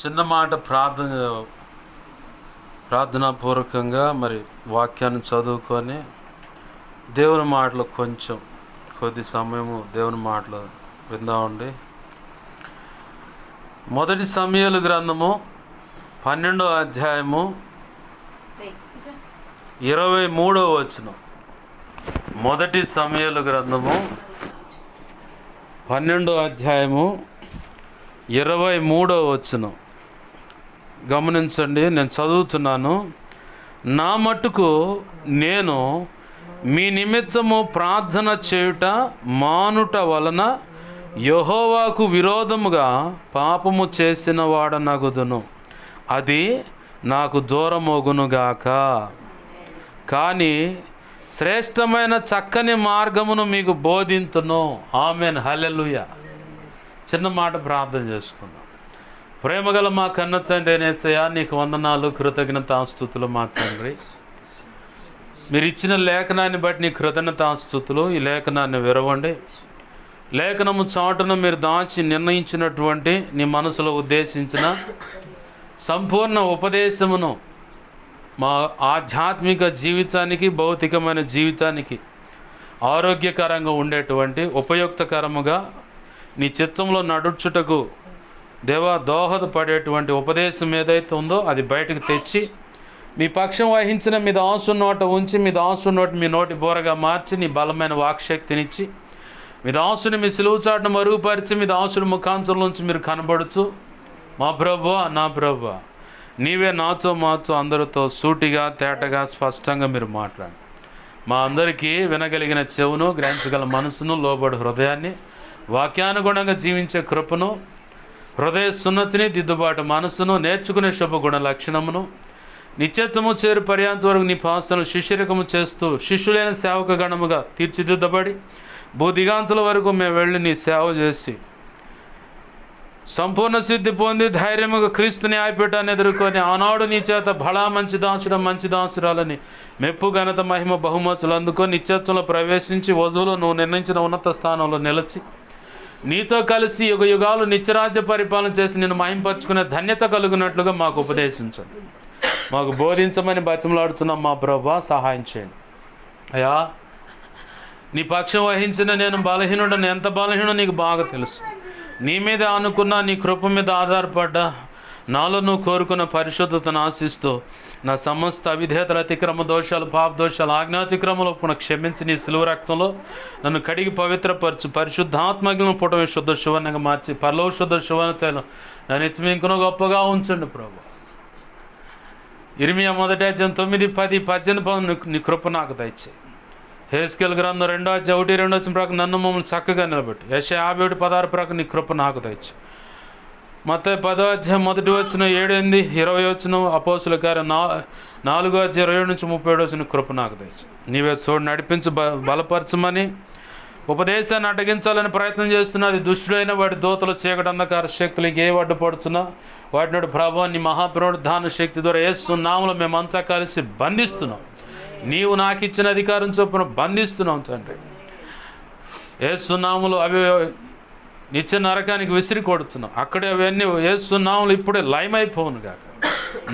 చిన్న మాట ప్రార్థనాపూర్వకంగా మరి వాక్యాన్ని చదువుకొని దేవుని మాటలు కొద్ది సమయము దేవుని మాటలు విందామండి. మొదటి సమూయేలు గ్రంథము 12వ అధ్యాయము 23వ వచనం. మొదటి సమూయేలు గ్రంథము 12వ అధ్యాయము 23వ వచనం గమనించండి. నేను చదువుతున్నాను. నా మట్టుకు నేను మీ నిమిత్తము ప్రార్థన చేయుట మానుట వలన యెహోవాకు విరోధముగా పాపము చేసిన వాడనగుదును, అది నాకు దూరమోగునుగాక. కానీ శ్రేష్టమైన చక్కని మార్గమును మీకు బోధింతును. ఆమెన్, హల్లెలూయా. చిన్న మాట ప్రార్థన చేసుకుందాం. ప్రేమగల మా కన్న తండ్రి యేసయ్యా, నీకు వందనాలు, కృతజ్ఞతాస్తుతులు మా తండ్రి. మీరు ఇచ్చిన లేఖనాన్ని బట్టి నీ కృతజ్ఞతాస్తుతులు. ఈ లేఖనాన్ని విరవండి. లేఖనము చాటును మీరు దాచి నిర్ణయించినటువంటి నీ మనసులో ఉద్దేశించిన సంపూర్ణ ఉపదేశమును మా ఆధ్యాత్మిక జీవితానికి, భౌతికమైన జీవితానికి ఆరోగ్యకరంగా ఉండేటువంటి ఉపయుక్తకరముగా నీ చిత్తంలో నడుచుటకు దేవా దోహదపడేటువంటి ఉపదేశం ఏదైతే ఉందో అది బయటకు తెచ్చి మీ పక్షం వహించిన మీ దాసు నోట ఉంచి, మీ దాసు నోటి మీ నోటి బోరగా మార్చి, నీ బలమైన వాక్శక్తినిచ్చి, మీ దాసుని మీ సిలువ చాటును మరుగుపరిచి, మీ దాసుని ముఖాంచల నుంచి మీరు కనబడుతూ, మా ప్రభువా, నా ప్రభువా, నీవే నాతో మాతో అందరితో సూటిగా తేటగా స్పష్టంగా మీరు మాట్లాడండి. మా అందరికీ వినగలిగిన చెవును, గ్రహించగల మనసును, లోబడి హృదయాన్ని, వాక్యానుగుణంగా జీవించే కృపను, హృదయ సున్నతిని, దిద్దుబాటు మనసును, నేర్చుకునే శుభగుణ లక్షణమును, నిత్యత్వము చేరు పర్యాంత వరకు నీ పాసనలు శిష్యరికము చేస్తూ శిష్యులైన సేవక గణముగా తీర్చిదిద్దబడి భూదిగాంతుల వరకు మేము వెళ్ళి నీ సేవ చేసి సంపూర్ణ సిద్ధి పొంది ధైర్యముగా క్రీస్తు న్యాయపీఠాన్ని ఎదుర్కొని ఆనాడు నీ చేత బలా మంచి దాసుడు, మంచి దాసురాలని మెప్పు, ఘనత, మహిమ, బహుమతులు అందుకొని నిత్యత్వంలో ప్రవేశించి వధువులో నువ్వు నిర్ణయించిన ఉన్నత స్థానంలో నిలిచి నీతో కలిసి యుగ యుగాలు నిత్యరాజ్య పరిపాలన చేసి నిన్ను మహింపరచుకునే ధన్యత కలుగునట్లుగా మాకు ఉపదేశించండి. మాకు బోధించమని బతిమలాడుతున్నాం మా ప్రభువా, సహాయం చేయండి అయ్యా. నీ పక్షం వహించిన నేను బలహీనుడని, ఎంత బలహీనో నీకు బాగా తెలుసు. నీ మీద అనుకున్నా, నీ కృప మీద ఆధారపడ్డా, నాలో నువ్వు కోరుకున్న పరిశుద్ధతను ఆశిస్తూ నా సమస్త అవిధేతల, అతిక్రమ దోషాలు, పాప దోషాలు, ఆజ్ఞాతిక్రమలో పునః క్షమించి నీ సిలువ రక్తంలో నన్ను కడిగి పవిత్రపరచు. పరిశుద్ధాత్మలను పుటమి శుద్ధ శువర్ణంగా మార్చి పరలో శుద్ధ శువర్ణ తైలం నన్ను ఎత్తిమింకును గొప్పగా ఉంచండి ప్రభు. ఇర్మియా 1:9-10-18 నీ కృప నాకు దయచేయి. హెస్కేల్ గ్రంథం 2:1-2 ప్రకారం నన్ను మమ్మల్ని చక్కగా నిలబెట్టు. యెషయా 51:16 ప్రకారం నీ కృప నాకు దయచేయి. మత్తయి 10:7-8-20 అపోస్తుల కార్యం 4:27-37 కృప నాకు దయచేయి. నీవే చూడు నడిపించు, బలపరచమని ఉపదేశాన్ని అడ్డగించాలని ప్రయత్నం చేస్తున్నా. అది దుష్టుడైన వాడి దూతలు, చీకటి, అంధకార శక్తులకి ఏ అడ్డు పడుతున్నా వాటిని ప్రభువా నీ మహాపునరుద్ధాన శక్తి ద్వారా యేసు నామములో మేమంతా కలిసి బంధిస్తున్నాం. నీవు నాకు ఇచ్చిన అధికారం చొప్పున బంధిస్తున్నాం తండ్రి. యేసు నామములో అవి నిత్య నరకానికి విసిరి కొడుతున్నాం. అక్కడే అవన్నీ యేసు నామములు ఇప్పుడే లయమైపోవును గాక.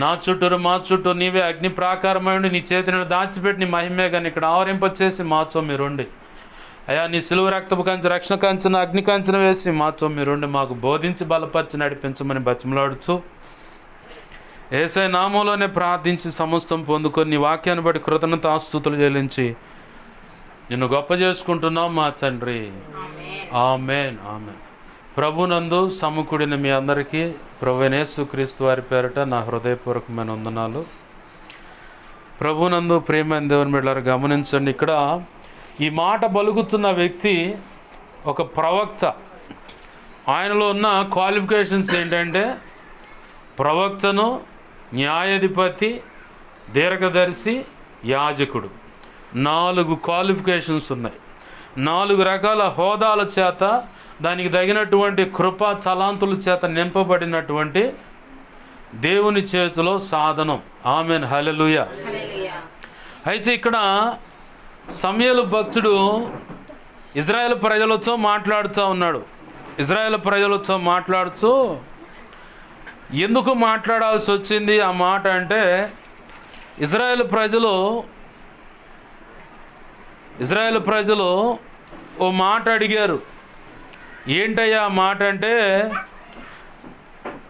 నా చుట్టూరు మా చుట్టూ నీవే అగ్ని ప్రాకారమైండి, నీ చేతిని దాచిపెట్టి నీ మహిమే కానీ ఇక్కడ ఆవరింపచేసి మాతో మీరుండి అయ్యా. నీ సిలువ రక్తపు కంచె, రక్షణ కంచెన, అగ్ని కంచెన వేసి మాతో మీరుండి మాకు బోధించి బలపరిచి నడిపించమని బతిమలాడుతూ యేసయ్య నామంలోనే ప్రార్థించి సమస్తం పొందుకొని నీ వాక్యాన్ని బట్టి కృతజ్ఞతాస్తుతులు చెల్లించి నిన్ను గొప్ప చేసుకుంటున్నాం మా తండ్రి. ఆమేన్, ఆమేన్. ప్రభునందు సమకూడిన మీ అందరికీ ప్రభువైన యేసుక్రీస్తు వారి పేరిట నా హృదయపూర్వకమైన వందనాలు. ప్రభునందు ప్రియమైన దేవుని బిడ్డలారా, గమనించండి. ఇక్కడ ఈ మాట పలుకుతున్న వ్యక్తి ఒక ప్రవక్త. ఆయనలో ఉన్న క్వాలిఫికేషన్స్ ఏంటంటే ప్రవక్తను, న్యాయాధిపతి, దీర్ఘదర్శి, యాజకుడు. 4 క్వాలిఫికేషన్స్ ఉన్నాయి. 4 రకాల హోదాల చేత, దానికి తగినటువంటి కృపా చలాంతుల చేత నింపబడినటువంటి దేవుని చేతిలో సాధనం. ఆమెన్, హల్లెలూయా. అయితే ఇక్కడ సమూయేలు భక్తుడు ఇజ్రాయేల్ ప్రజలతో మాట్లాడుతూ ఉన్నాడు. ఇజ్రాయేల్ ప్రజలతో మాట్లాడుతూ ఎందుకు మాట్లాడాల్సి వచ్చింది ఆ మాట అంటే, ఇజ్రాయేల్ ప్రజలు ఓ మాట అడిగారు. ఏంటయ్యా ఆ మాట అంటే,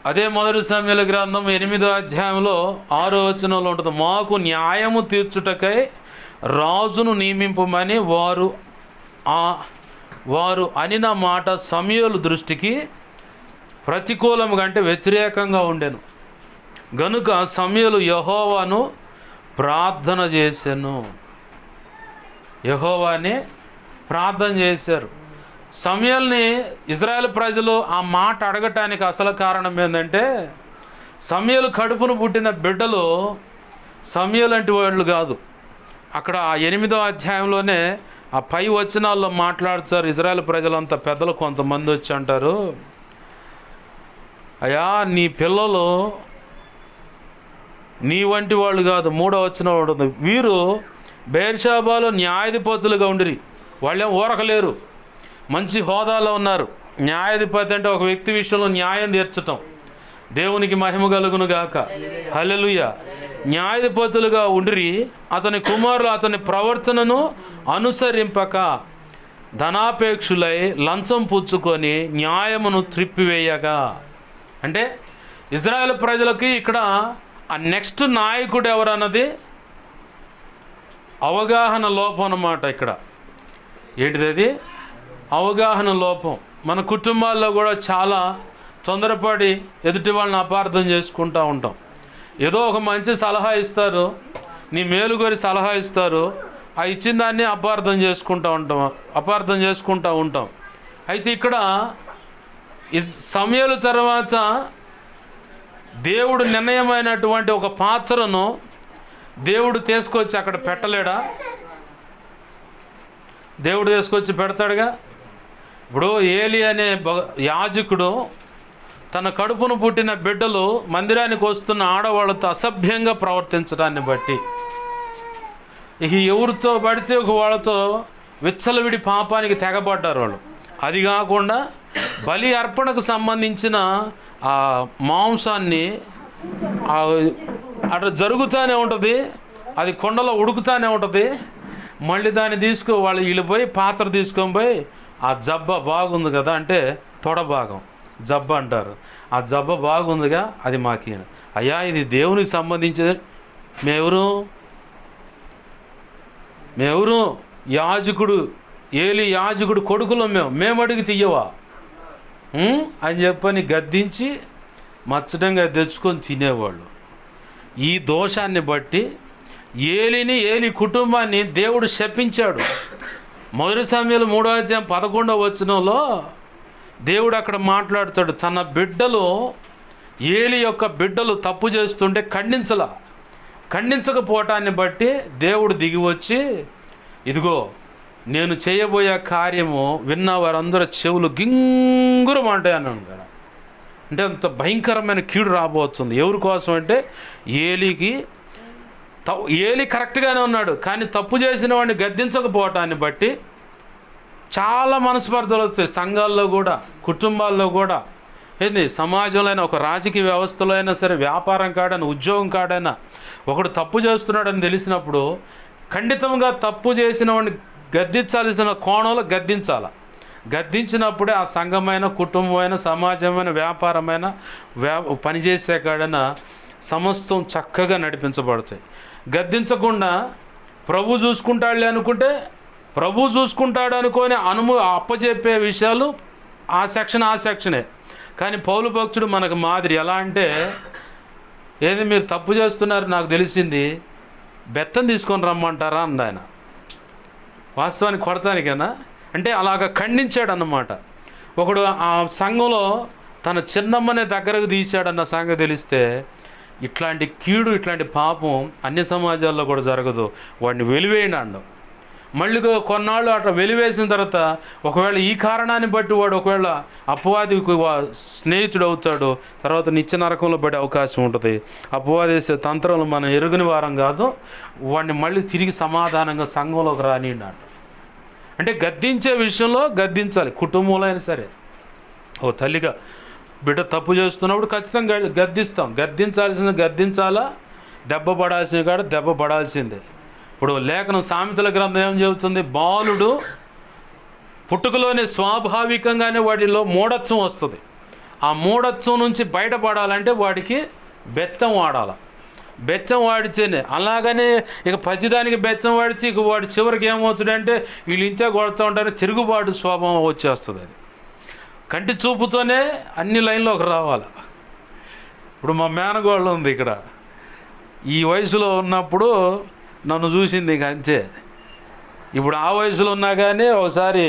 అదే 1 సమూయేలు గ్రంథం 8వ అధ్యాయంలో 6వ వచనంలో ఉంటుంది. మాకు న్యాయము తీర్చుటకై రాజును నియమింపమని వారు అనిన మాట సమూయేలు దృష్టికి ప్రతికూలముగా, అంటే వ్యతిరేకంగా ఉండెను. గనుక సమూయేలు యెహోవాను ప్రార్థన చేశాను. యెహోవాని ప్రార్థన చేశారు. సమూయేలుని ఇజ్రాయేల్ ప్రజలు ఆ మాట అడగటానికి అసలు కారణం ఏంటంటే, సమూయేలు కడుపును పుట్టిన బిడ్డలు సమూయేలు లాంటి వాళ్ళు కాదు. అక్కడ ఆ 8వ అధ్యాయంలోనే ఆ పై వచనాల్లో మాట్లాడుతారు. ఇజ్రాయేల్ ప్రజలంతా పెద్దలు కొంతమంది వచ్చి అంటారు, అయ్యా నీ పిల్లలు నీ వంటి వాళ్ళు కాదు. 3వ వచనం ఉంటుంది, వీరు బెయేర్షెబాలో న్యాయాధిపతులుగా ఉండిరి. వాళ్ళేం ఊరకలేరు, మంచి హోదాలో ఉన్నారు. న్యాయాధిపతి అంటే ఒక వ్యక్తి విషయంలో న్యాయం తీర్చటం. దేవునికి మహిమ కలుగును గాక, హల్లెలూయా. న్యాయాధిపతులుగా ఉండిరి. అతని కుమారులు అతని ప్రవర్తనను అనుసరింపక ధనాపేక్షులై లంచం పుచ్చుకొని న్యాయమును త్రిప్పివేయగా. అంటే ఇజ్రాయేల్ ప్రజలకి ఇక్కడ ఆ నెక్స్ట్ నాయకుడు ఎవరన్నది అవగాహన లోపం అన్నమాట. ఇక్కడ ఏంటిది? అది అవగాహన లోపం. మన కుటుంబాల్లో కూడా చాలా తొందరపడి ఎదుటి వాళ్ళని అపార్థం చేసుకుంటూ ఉంటాం. ఏదో ఒక మంచి సలహా ఇస్తారు, నీ మేలు కోరి సలహా ఇస్తారు, ఆ ఇచ్చిన దాన్ని అపార్థం చేసుకుంటూ ఉంటాం. అయితే ఇక్కడ సమూయేలు తర్వాత దేవుడు నిర్ణయమైనటువంటి ఒక పాత్రను దేవుడు తీసుకొచ్చి అక్కడ పెట్టలేడా? దేవుడు తీసుకొచ్చి పెడతాడుగా. ఇప్పుడు ఏలి అనే యాజకుడు తన కడుపును పుట్టిన బిడ్డలు మందిరానికి వస్తున్న ఆడవాళ్ళతో అసభ్యంగా ప్రవర్తించడాన్ని బట్టి ఇక ఎవరితో పడితే ఒక వాళ్ళతో విచ్చలవిడి పాపానికి తెగబడ్డారు వాళ్ళు. అది కాకుండా బలి అర్పణకు సంబంధించిన ఆ మాంసాన్ని అట్లా జరుగుతూనే ఉంటుంది, అది కొండలో ఉడుకుతూనే ఉంటుంది. మళ్ళీ దాన్ని వాళ్ళు వీళ్ళు పోయి పాత్ర తీసుకొని పోయి ఆ జబ్బ బాగుంది కదా, అంటే తొడ భాగం జబ్బ అంటారు. ఆ జబ్బ బాగుందిగా, అది మాకి అయ్యా ఇది దేవునికి సంబంధించింది. మేమెవరు యాజకుడు, ఏలి యాజకుడు కొడుకులు మేము అడిగి తీయవా అని చెప్పని గద్దించి మచ్చటంగా తెచ్చుకొని తినేవాళ్ళు. ఈ దోషాన్ని బట్టి ఏలి కుటుంబాన్ని దేవుడు శపించాడు. 1 సమూయేలు 3వ అధ్యాయం 11వ వచనంలో దేవుడు అక్కడ మాట్లాడుతాడు. తన బిడ్డలు, ఏలి యొక్క బిడ్డలు తప్పు చేస్తుంటే ఖండించకపోవటాన్ని బట్టి దేవుడు దిగి వచ్చి, ఇదిగో నేను చేయబోయే కార్యము విన్న వారందరూ చెవులు గింగురమంటాయన్నాను కదా. అంటే అంత భయంకరమైన కీడు రాబోతుంది. ఎవరి కోసం అంటే ఏలి కరెక్ట్గానే ఉన్నాడు, కానీ తప్పు చేసిన వాడిని గద్దించకపోవటాన్ని బట్టి చాలా మనస్పర్ధలు వస్తాయి. సంఘాల్లో కూడా, కుటుంబాల్లో కూడా, సమాజంలో అయినా, ఒక రాజకీయ వ్యవస్థలో అయినా సరే, వ్యాపారం కాడైనా, ఉద్యోగం కాడైనా ఒకడు తప్పు చేస్తున్నాడని తెలిసినప్పుడు ఖండితంగా తప్పు చేసిన వాడిని గద్దించాల్సిన కోణంలో గద్దించినప్పుడే ఆ సంఘమైన, కుటుంబమైన, సమాజమైన, వ్యాపారమైన, పనిచేసే కాడైనా సమస్తం చక్కగా నడిపించబడతాయి. గద్దించకుండా ప్రభు చూసుకుంటాడులే అనుకుంటే, ప్రభు చూసుకుంటాడు అనుకొని అప్పచెప్పే విషయాలు ఆ సెక్షనే. కానీ పౌలు భక్తుడు మనకు మాదిరి. ఎలా అంటే, మీరు తప్పు చేస్తున్నారు నాకు తెలిసింది, బెత్తం తీసుకొని రమ్మంటారా అంది ఆయన. వాస్తవానికి కొడతానికేనా అంటే అలాగ ఖండించాడు అన్నమాట. ఒకడు ఆ సంఘంలో తన చిన్నమ్మనే దగ్గరకు తీశాడన్న సంగతి తెలిస్తే, ఇట్లాంటి కీడు, ఇట్లాంటి పాపం అన్ని సమాజాల్లో కూడా జరగదు, వాడిని వెలివేయండి అండం. మళ్ళీ కొన్నాళ్ళు అట్లా వెలివేసిన తర్వాత ఒకవేళ ఈ కారణాన్ని బట్టి వాడు ఒకవేళ అపవాదికి స్నేహితుడు అవుతాడు, తర్వాత నిత్య నరకంలో పడే అవకాశం ఉంటుంది. అపవాది వేసే తంత్రాలు మనం ఎరుగని వారం కాదు, వాడిని మళ్ళీ తిరిగి సమాధానంగా సంఘంలోకి రానియండి అంట. అంటే గద్దించే విషయంలో గద్దించాలి, కుటుంబంలో అయినా సరే. ఓ తల్లిగా బిడ్డ తప్పు చేస్తున్నప్పుడు ఖచ్చితంగా గద్దిస్తాం. గద్దించాల్సిన గద్దించాలా, దెబ్బ పడాల్సిన కాడ దెబ్బ పడాల్సిందే. ఇప్పుడు లేఖనం సామెతల గ్రంథం ఏం చెబుతుంది? బాలుడు పుట్టుకలోనే స్వాభావికంగానే వాడిలో మూఢత్వం వస్తుంది. ఆ మూఢత్వం నుంచి బయటపడాలంటే వాడికి బెత్తం వాడాలి. బెచ్చం వాడితేనే. అలాగనే ఇక ప్రతిదానికి బెచ్చం వాడిచి ఇక వాడు చివరికి ఏమవుతుందంటే వీళ్ళు ఇంతే కొడుతూ ఉంటారని తిరుగుబాటు స్వభావం వచ్చేస్తుంది. అది కంటి చూపుతోనే అన్ని లైన్లోకి రావాలి. ఇప్పుడు మా మేనగోళ్ళు ఉంది ఇక్కడ, ఈ వయసులో ఉన్నప్పుడు నన్ను చూసింది ఇక అంతే. ఇప్పుడు ఆ వయసులో ఉన్నా కానీ ఒకసారి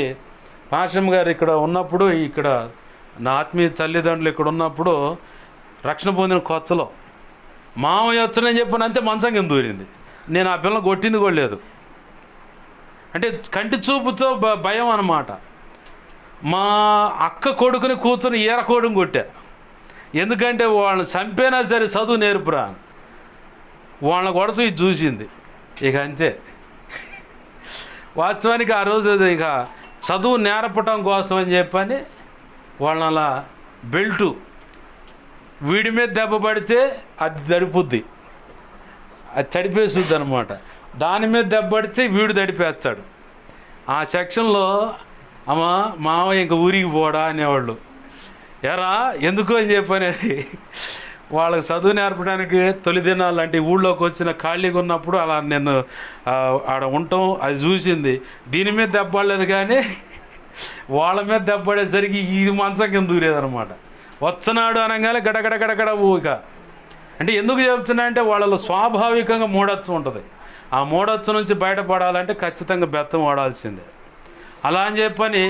పాషం గారు ఇక్కడ ఉన్నప్పుడు, ఇక్కడ నా ఆత్మీయ తల్లిదండ్రులు ఇక్కడ ఉన్నప్పుడు రక్షణ పొందిన కొత్తలో మామయ్య వచ్చనని చెప్పిన అంతే మంచం కింద దూరింది. నేను ఆ పిల్లలు కొట్టింది కూడా లేదు. అంటే కంటి చూపుతో భయం అన్నమాట. మా అక్క కొడుకుని కూర్చొని ఈరకోడుని కొట్టా. ఎందుకంటే వాళ్ళని చంపైనా సరే చదువు నేర్పురా, వాళ్ళని కొడసు ఇది చూసింది ఇక అంతే. వాస్తవానికి ఆ రోజు ఇక చదువు నేర్పటం కోసం అని చెప్పని వాళ్ళని అలా బెల్టు వీడి మీద దెబ్బ పడితే అది దడిపుద్ది, అది తడిపేస్తుంది అనమాట. దాని మీద దెబ్బ పడితే వీడు తడిపేస్తాడు. ఆ సెక్షన్లో అమ్మ మామయ్య ఇంక ఊరికి పోడా అనేవాళ్ళు. ఎరా ఎందుకు అని చెప్పనేది వాళ్ళకి చదువు నేర్పడానికి తొలి దినాలు అంటే ఊళ్ళోకి వచ్చిన ఖాళీగా ఉన్నప్పుడు అలా నేను ఆడ ఉండటం అది చూసింది. దీని మీద దెబ్బలేదు కానీ వాళ్ళ మీద దెబ్బడేసరికి ఈ మంచం కింద దూరేదనమాట. వచ్చనాడు అనగానే గడగడ గడగడ ఊక. అంటే ఎందుకు చెప్తున్నా అంటే వాళ్ళలో స్వాభావికంగా మూఢత్వం ఉంటుంది. ఆ మూఢత్వం నుంచి బయటపడాలంటే ఖచ్చితంగా బెత్తం వాడాల్సిందే. అలా అని చెప్పని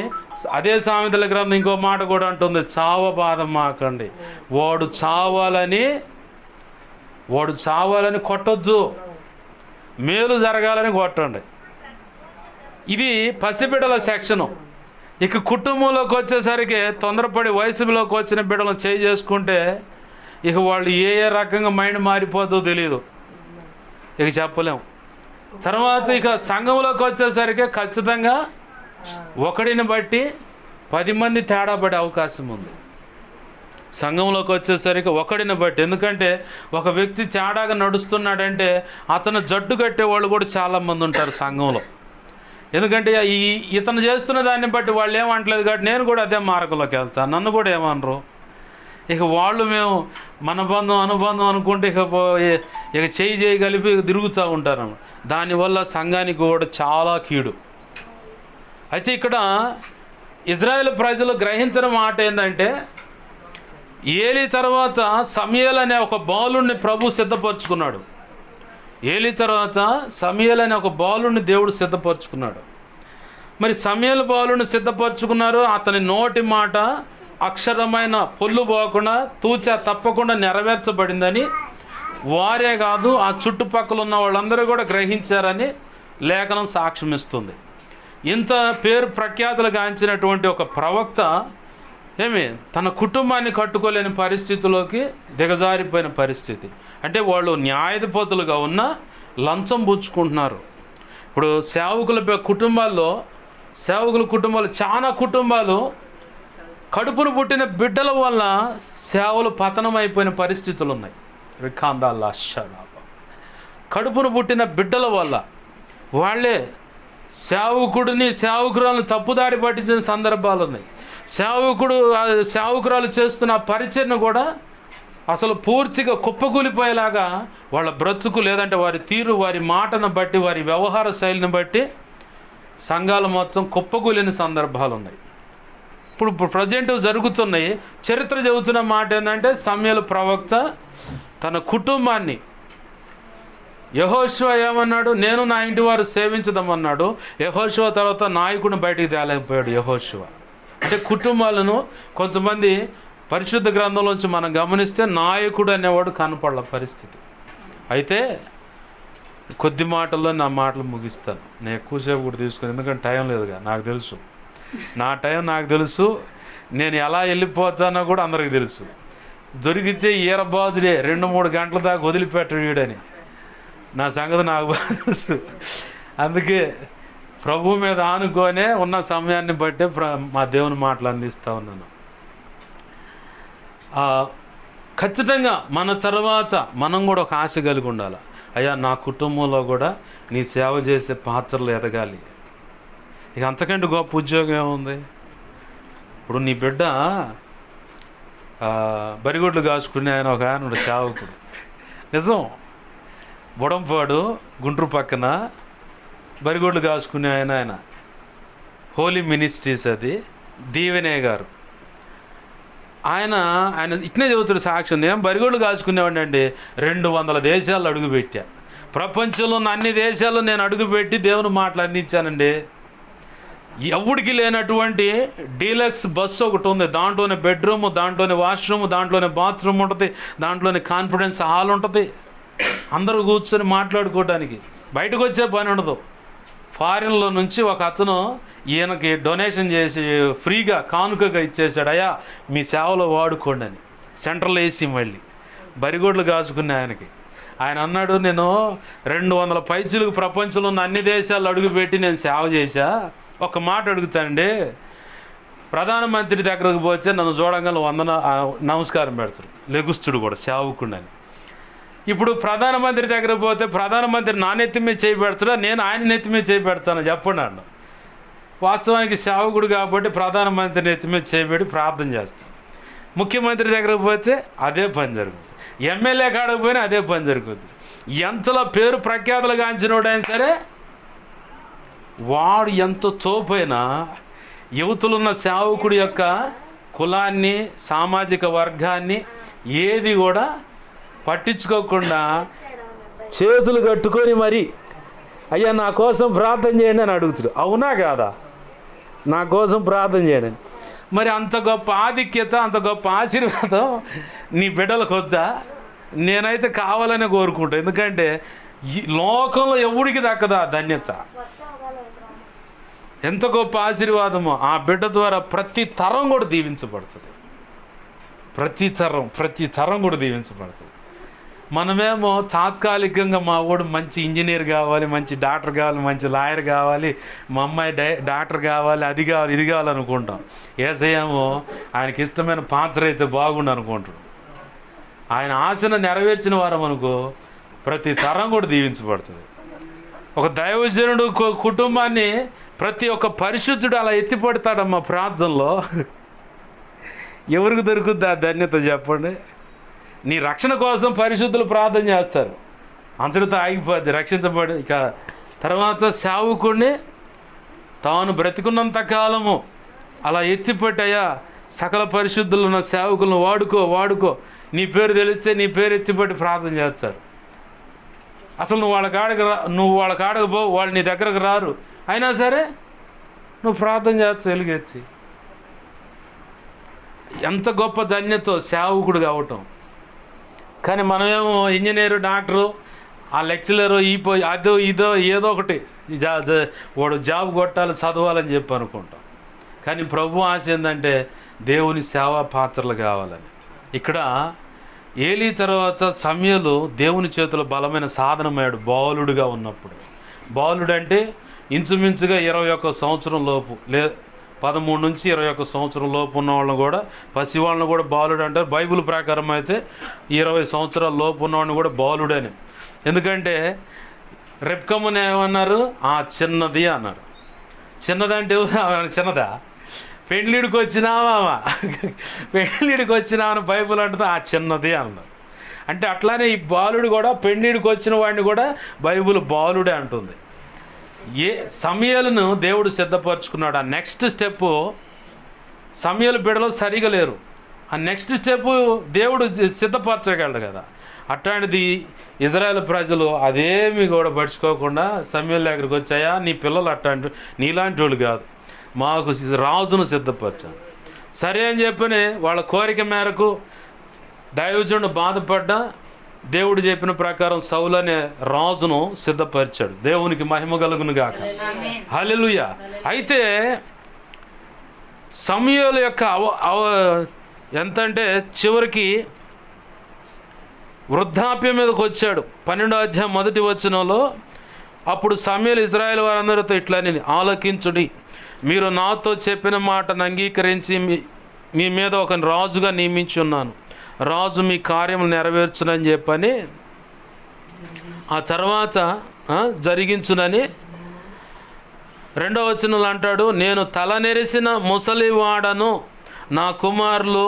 అదే సామెతల గ్రంథం ఇంకో మాట కూడా అంటుంది, చావబాధ మాకండి. వాడు చావాలని కొట్టొద్దు, మేలు జరగాలని కొట్టండి. ఇది పసిబిడ్డల సెక్షను. ఇక కుటుంబంలోకి వచ్చేసరికి తొందరపడి వయసులోకి వచ్చిన బిడ్డలను చేసుకుంటే ఇక వాళ్ళు ఏ రకంగా మైండ్ మారిపోతుందో తెలియదు, ఇక చెప్పలేము. తర్వాత ఇక సంఘంలోకి వచ్చేసరికి ఖచ్చితంగా ఒకడిని బట్టి 10 మంది తేడా పడే అవకాశం ఉంది. సంఘంలోకి వచ్చేసరికి ఒకడిని బట్టి, ఎందుకంటే ఒక వ్యక్తి తేడాగా నడుస్తున్నాడంటే అతను జట్టు కట్టేవాళ్ళు కూడా చాలామంది ఉంటారు సంఘంలో. ఎందుకంటే ఇతను చేస్తున్న దాన్ని బట్టి వాళ్ళు ఏమంటలేదు కాబట్టి నేను కూడా అదే మార్గంలోకి వెళ్తాను, నన్ను కూడా ఏమనరు. ఇక వాళ్ళు మేము మన బంధం అనుబంధం అనుకుంటే ఇక చేయి కలిపి తిరుగుతూ ఉంటారు. దానివల్ల సంఘానికి కూడా చాలా కీడు. అయితే ఇక్కడ ఇజ్రాయేల్ ప్రజలు గ్రహించిన మాట ఏంటంటే, ఏలీ తర్వాత సమూయేలు అనే ఒక బాలుడిని ప్రభు సిద్ధపరచుకున్నాడు. ఏలీ తర్వాత సమూయేలు అనే ఒక బాలుడిని దేవుడు సిద్ధపరచుకున్నాడు. మరి సమూయేలు బాలుడిని సిద్ధపరచుకున్నారు. అతని నోటి మాట అక్షరమైన పొల్లు పోకుండా తూచా తప్పకుండా నెరవేర్చబడిందని వారే కాదు ఆ చుట్టుపక్కల ఉన్న వాళ్ళందరూ కూడా గ్రహించారని లేఖనం సాక్ష్యం ఇస్తుంది. ఇంత పేరు ప్రఖ్యాతులు గాంచినటువంటి ఒక ప్రవక్త తన కుటుంబాన్ని కట్టుకోలేని పరిస్థితిలోకి దిగజారిపోయిన పరిస్థితి. అంటే వాళ్ళు న్యాయాధిపతులుగా ఉన్న లంచం పుచ్చుకుంటున్నారు. ఇప్పుడు సేవకుల కుటుంబాలు చాలా కుటుంబాలు కడుపును పుట్టిన బిడ్డల వల్ల సేవలు పతనం అయిపోయిన పరిస్థితులు ఉన్నాయి. కడుపును పుట్టిన బిడ్డల వల్ల వాళ్ళే సేవకురాలను తప్పుదారి పట్టించిన సందర్భాలు ఉన్నాయి. సేవకురాలు చేస్తున్న పరిచర్ను కూడా అసలు పూర్తిగా కుప్పకూలిపోయేలాగా వాళ్ళ బ్రతుకు, లేదంటే వారి తీరు, వారి మాటను బట్టి, వారి వ్యవహార శైలిని బట్టి సంఘాలు మొత్తం కుప్పకూలిన సందర్భాలు ఉన్నాయి. ఇప్పుడు ప్రజెంట్ జరుగుతున్నాయి. చరిత్ర చెబుతున్న మాట ఏంటంటే, సమూయేలు ప్రవక్త తన కుటుంబాన్ని, యెహోషువ ఏమన్నాడు, నేను నా ఇంటి వారు సేవించదమన్నాడు. యెహోషువ తర్వాత నాయకుడిని బయటికి తేలేకపోయాడు యెహోషువ. అంటే కుటుంబాలను కొంతమంది పరిశుద్ధ గ్రంథంలోంచి మనం గమనిస్తే నాయకుడు అనేవాడు కనపడల పరిస్థితి. అయితే కొద్ది మాటల్లో నా మాటలు ముగిస్తాను. నేను ఎక్కువసేపు కూడా తీసుకుని, ఎందుకంటే టైం లేదుగా. నాకు తెలుసు, నా టైం నాకు తెలుసు, నేను ఎలా వెళ్ళిపోతానో కూడా అందరికీ తెలుసు. దొరికితే ఈరబాజుడే 2-3 గంటల దాకా వదిలిపెట్టడు వీడని నా సంగతి నాకు బాగా తెలుసు. అందుకే ప్రభు మీద ఆనుకొనే ఉన్న సమయాన్ని బట్టే మా దేవుని మాటలు అందిస్తూ ఉన్నాను. ఖచ్చితంగా మన తర్వాత మనం కూడా ఒక ఆశ కలిగి ఉండాలి. అయ్యా నా కుటుంబంలో కూడా నీ సేవ చేసే పాత్రలు ఎదగాలి. ఇక అంతకంటే గొప్ప ఉద్యోగం ఏముంది? ఇప్పుడు నీ బిడ్డ బరిగొడ్లు కాచుకునే ఆయన ఒక ఆయన సేవకుడు, నిజం, బుడంపాడు గుంటూరు పక్కన బరిగొడ్లు కాచుకునే ఆయన హోలీ మినిస్ట్రీస్, అది దీవెనే గారు. ఆయన ఇట్నే చెబుతాడు సాక్ష్యం. నేను బరిగొడ్లు కాచుకునేవాడిని అండి, 200 దేశాల్లో అడుగుపెట్టా. ప్రపంచంలో ఉన్న అన్ని దేశాల్లో నేను అడుగుపెట్టి దేవుని మాటలు అందించానండి. ఎవడికి లేనటువంటి డీలక్స్ బస్సు ఒకటి ఉంది. దాంట్లోనే బెడ్రూమ్, దాంట్లోనే వాష్రూమ్, దాంట్లోనే బాత్రూమ్ ఉంటుంది, దాంట్లోనే కాన్ఫిడెన్స్ హాల్ ఉంటుంది. అందరూ కూర్చొని మాట్లాడుకోవడానికి. బయటకు వచ్చే పని ఉండదు. ఫారిన్లో నుంచి ఒక అతను ఈయనకి డొనేషన్ చేసి ఫ్రీగా కానుకగా ఇచ్చేసాడు. అయ్యా మీ సేవలో వాడుకోండి అని. సెంట్రల్ ఏసీ మళ్ళీ బరిగొడ్లు కాచుకునే ఆయనకి. ఆయన అన్నాడు, నేను 200 పైచీలకు ప్రపంచంలో ఉన్న అన్ని దేశాలు అడుగుపెట్టి నేను సేవ చేశా. ఒక మాట అడుగుతానండి, ప్రధానమంత్రి దగ్గరకు పోతే నన్ను చూడంగానే నమస్కారం పెడతాడు, లెగుస్తుడు కూడా సేవకుండని. ఇప్పుడు ప్రధానమంత్రి దగ్గరకు పోతే ప్రధానమంత్రి నా నెత్తి మీద చేయి పెడతాడా, నేను ఆయన నెత్తి మీద చేయి పెడతాను చెప్పండి అన్న. వాస్తవానికి సేవకుడు కాబట్టి ప్రధానమంత్రి నెత్తి మీద చేయబెట్టి ప్రార్థన చేస్తాం. ముఖ్యమంత్రి దగ్గరకు పోతే అదే పని జరుగుతుంది. ఎమ్మెల్యే కాడకు పోయినా అదే పని జరుగుతుంది. ఎంతలో పేరు ప్రఖ్యాతులు గాంచినోడైనా సరే వాడు ఎంత తోపైనా యువతులున్న సేవకుడి యొక్క కులాన్ని, సామాజిక వర్గాన్ని ఏది కూడా పట్టించుకోకుండా చేతులు కట్టుకొని మరి అయ్యా నా కోసం ప్రార్థన చేయండి అని అడుగుతాడు. అవునా కాదా? నా కోసం ప్రార్థన చేయండి. మరి అంత గొప్ప ఆధిక్యత, అంత గొప్ప ఆశీర్వాదం నీ బిడ్డలకు వద్దా? నేనైతే కావాలనే కోరుకుంటాను. ఎందుకంటే ఈ లోకంలో ఎవరికి దక్కదా ధన్యత. ఎంత గొప్ప ఆశీర్వాదమో. ఆ బిడ్డ ద్వారా ప్రతి తరం కూడా దీవించబడుతుంది. ప్రతి తరం కూడా దీవించబడుతుంది. మనమేమో తాత్కాలికంగా మా వాడు మంచి ఇంజనీర్ కావాలి, మంచి డాక్టర్ కావాలి, మంచి లాయర్ కావాలి, మా అమ్మాయి డాక్టర్ కావాలి, అది కావాలి, ఇది కావాలి అనుకుంటాం. ఏసేమో ఆయనకి ఇష్టమైన పాత్ర అయితే బాగుండు అనుకుంటాడు. ఆయన ఆశను నెరవేర్చిన వారం అనుకో ప్రతి తరం కూడా దీవించబడుతుంది. ఒక దైవజనుడు కుటుంబాన్ని ప్రతి ఒక్క పరిశుద్ధుడు అలా ఎత్తిపడతాడమ్మా ప్రార్థనలో. ఎవరికి దొరుకుద్ది ఆ ధన్యత చెప్పండి? నీ రక్షణ కోసం పరిశుద్ధులు ప్రార్థన చేస్తారు, అంతటితో ఆగిపోద్ది, రక్షించబడి. ఇక తర్వాత సేవకుడిని తాను బ్రతికున్నంత కాలము అలా ఎత్తిపట్టయ్యా సకల పరిశుద్ధులు ఉన్న సేవకులను వాడుకో నీ పేరు తెలిస్తే నీ పేరు ఎత్తిపట్టి ప్రార్థన చేస్తారు. అసలు నువ్వు వాళ్ళ కాడకు పో, వాళ్ళు నీ దగ్గరకు రారు, అయినా సరే నువ్వు ప్రార్థన చేస్తావు ఎలుగెత్తి. ఎంత గొప్ప ధన్యతో సేవకుడు కావటం. కానీ మనమేమో ఇంజనీరు, డాక్టరు, ఆ లెక్చరరు, అదో ఇదో ఏదో ఒకటి వాడు జాబ్ కొట్టాలి, చదవాలని చెప్పి అనుకుంటాం. కానీ ప్రభు ఆశ ఏంటంటే దేవుని సేవా పాత్రలు కావాలని. ఇక్కడ ఏలీ తర్వాత సమూయేలు దేవుని చేతిలో బలమైన సాధనమయ్యాడు బాలుడుగా ఉన్నప్పుడు. బాలుడు అంటే ఇంచుమించుగా 21 సంవత్సరం లోపు, 13 నుంచి 21 సంవత్సరం లోపు ఉన్న వాళ్ళని కూడా, పసి వాళ్ళని కూడా బాలుడు అంటారు. బైబిల్ ప్రకారం అయితే 20 సంవత్సరాల లోపు ఉన్నవాడిని కూడా బాలుడని. ఎందుకంటే రెబ్కమ్మని ఏమన్నారు? చిన్నది అన్నారు. చిన్నదంటే చిన్నదా? పెళ్ళిడికి వచ్చినావా, పెళ్ళిడికి వచ్చినామని బైబిల్ అంటుంది, చిన్నది అన్నారు. అంటే అట్లానే ఈ బాలుడు కూడా పెళ్ళిడికి వచ్చిన వాడిని కూడా బైబిల్ బాలుడే అంటుంది. సమూయేలును దేవుడు సిద్ధపరచుకున్నాడు. ఆ నెక్స్ట్ స్టెప్ సమూయేలు బిడ్డలు సరిగా లేరు. ఆ నెక్స్ట్ స్టెప్ దేవుడు సిద్ధపరచగలడు కదా. అట్లాంటిది ఇజ్రాయేల్ ప్రజలు అదేమి కూడా పడుచుకోకుండా సమూయేలు దగ్గరికి వచ్చాయా, నీ పిల్లలు అట్లాంటి నీలాంటి వాళ్ళు కాదు, మాకు రాజును సిద్ధపరచాను. సరే అని చెప్పని వాళ్ళ కోరిక మేరకు దైవజనుడు బాధపడ్డా దేవుడు చెప్పిన ప్రకారం సౌలు అనే రాజును సిద్ధపరిచాడు. దేవునికి మహిమ కలుగును గాక. హల్లెలూయా. అయితే సమూయేలు యొక్క ఎంతంటే చివరికి వృద్ధాప్యం మీదకి వచ్చాడు. 12వ అధ్యాయం 1వ వచనంలో, అప్పుడు సమూయేలు ఇశ్రాయేలు వారందరితో ఇట్లని, ఆలకించుడి, మీరు నాతో చెప్పిన మాటను అంగీకరించి మీ మీద ఒక రాజుగా నియమించి ఉన్నాను. రాజు మీ కార్యములు నెరవేర్చునని చెప్పని, ఆ తర్వాత జరిగించునని. 2వ వచనంలో అంటాడు, నేను తల నెరిసిన ముసలివాడను, నా కుమారులు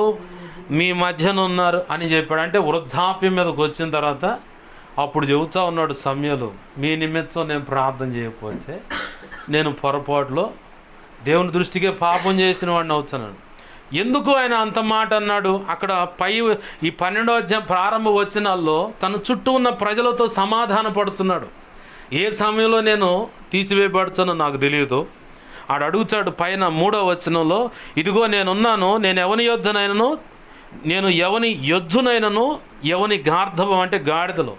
మీ మధ్యన ఉన్నారు అని చెప్పాడు. అంటే వృద్ధాప్యం మీదకి వచ్చిన తర్వాత అప్పుడు చెబుతా ఉన్నాడు సమయలు, మీ నిమిత్తం నేను ప్రార్థన చేయకపోతే నేను పొరపాటులో దేవుని దృష్టికే పాపం చేసిన వాడిని అవుతున్నాను. ఎందుకు ఆయన అంత మాట అన్నాడు? అక్కడ ఈ 12వ అధ్యాయం ప్రారంభ వచనాల్లో తన చుట్టూ ఉన్న ప్రజలతో సమాధాన పడుతున్నాడు. ఏ సమయంలో నేను తీసివేయబడుతానో నాకు తెలియదు. ఆడు అడుగుతాడు పైన 3వ వచనంలో, ఇదిగో నేనున్నాను, నేను ఎవని యొద్దనైనను, నేను ఎవని యొద్దునైనను, ఎవని గార్ధవం అంటే గాడిదలో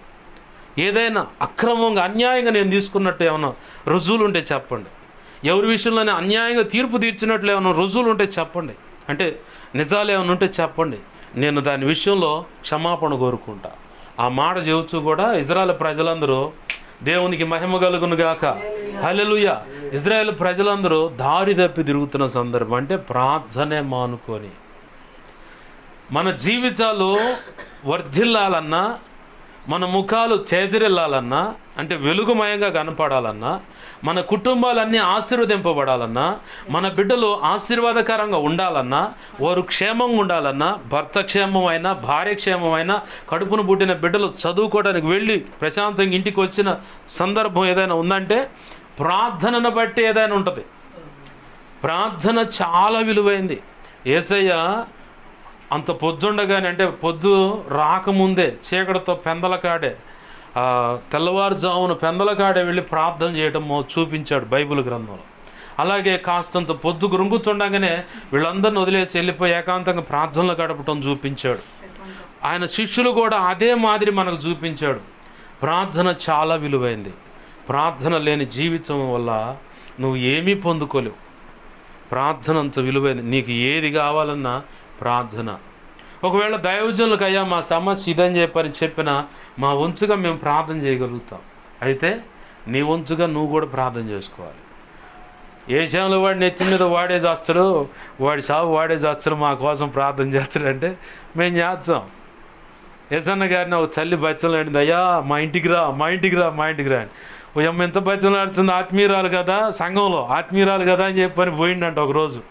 ఏదైనా అక్రమంగా అన్యాయంగా నేను తీసుకున్నట్టు ఏమన్నా రుజువులు ఉంటే చెప్పండి. ఎవరి విషయంలోనే అన్యాయంగా తీర్పు తీర్చినట్లు ఏమైనా రుజువులు ఉంటే చెప్పండి. అంటే నిజాలు ఏమైనా ఉంటే చెప్పండి, నేను దాని విషయంలో క్షమాపణ కోరుకుంటా. ఆ మాట చెబుతూ కూడా ఇజ్రాయేల్ ప్రజలందరూ దేవునికి మహిమ కలుగును గాక, హల్లెలూయా. ఇజ్రాయేల్ ప్రజలందరూ దారి తప్పి తిరుగుతున్న సందర్భం. అంటే ప్రార్థనే మానుకొని మన జీవితాలు వర్ధిల్లాలన్నా, మన ముఖాలు తేజరిల్లాలన్నా, అంటే వెలుగుమయంగా కనపడాలన్నా, మన కుటుంబాలన్నీ ఆశీర్వదింపబడాలన్నా, మన బిడ్డలు ఆశీర్వాదకరంగా ఉండాలన్నా, వారు క్షేమంగా ఉండాలన్నా, భర్త క్షేమమైనా, భార్య క్షేమమైనా, కడుపును పుట్టిన బిడ్డలు చదువుకోవడానికి వెళ్ళి ప్రశాంతంగా ఇంటికి వచ్చిన సందర్భం ఏదైనా ఉందంటే ప్రార్థనను బట్టి ఏదైనా ఉంటుంది. ప్రార్థన చాలా విలువైంది. యేసయ్య అంత పొద్దుండగానే, అంటే పొద్దు రాకముందే చీకటితో పెందలకాడే, తెల్లవారుజామున పెందలకాడే వెళ్ళి ప్రార్థన చేయడం చూపించాడు బైబిల్ గ్రంథంలో. అలాగే కాస్తంత పొద్దు గురుంగుతుండగానే వీళ్ళందరిని వదిలేసి వెళ్ళిపోయి ఏకాంతంగా ప్రార్థనలు గడపటం చూపించాడు. ఆయన శిష్యులు కూడా అదే మాదిరి మనకు చూపించాడు. ప్రార్థన చాలా విలువైంది. ప్రార్థన లేని జీవితం వల్ల నువ్వు ఏమీ పొందుకోలేవు. ప్రార్థన అంత విలువైంది. నీకు ఏది కావాలన్నా ప్రార్థన. ఒకవేళ దైవజనులకు అయ్యా మా సమస్య ఇదని చెప్పినా మా వంతుగా మేము ప్రార్థన చేయగలుగుతాం. అయితే నీ వంతుగా నువ్వు కూడా ప్రార్థన చేసుకోవాలి. ఏ విషయంలో వాడి నెత్తి మీద వాడే చేస్తాడు, వాడి సాగు వాడే చేస్తాడు, మా కోసం ప్రార్థన చేస్తాడంటే మేము చేస్తాం. యజన్న గారిని ఒక తల్లి బచ్చలు ఆడింది, అయ్యా మా ఇంటికి రా, మా ఇంటికి రా, మా ఇంటికి రా అని. ఓ అమ్మ ఎంత బచ్చలు ఆడుతుంది, ఆత్మీయురాలు కదా, సంఘంలో ఆత్మీయురాలు కదా అని చెప్పని పోయిండంట. ఒకరోజు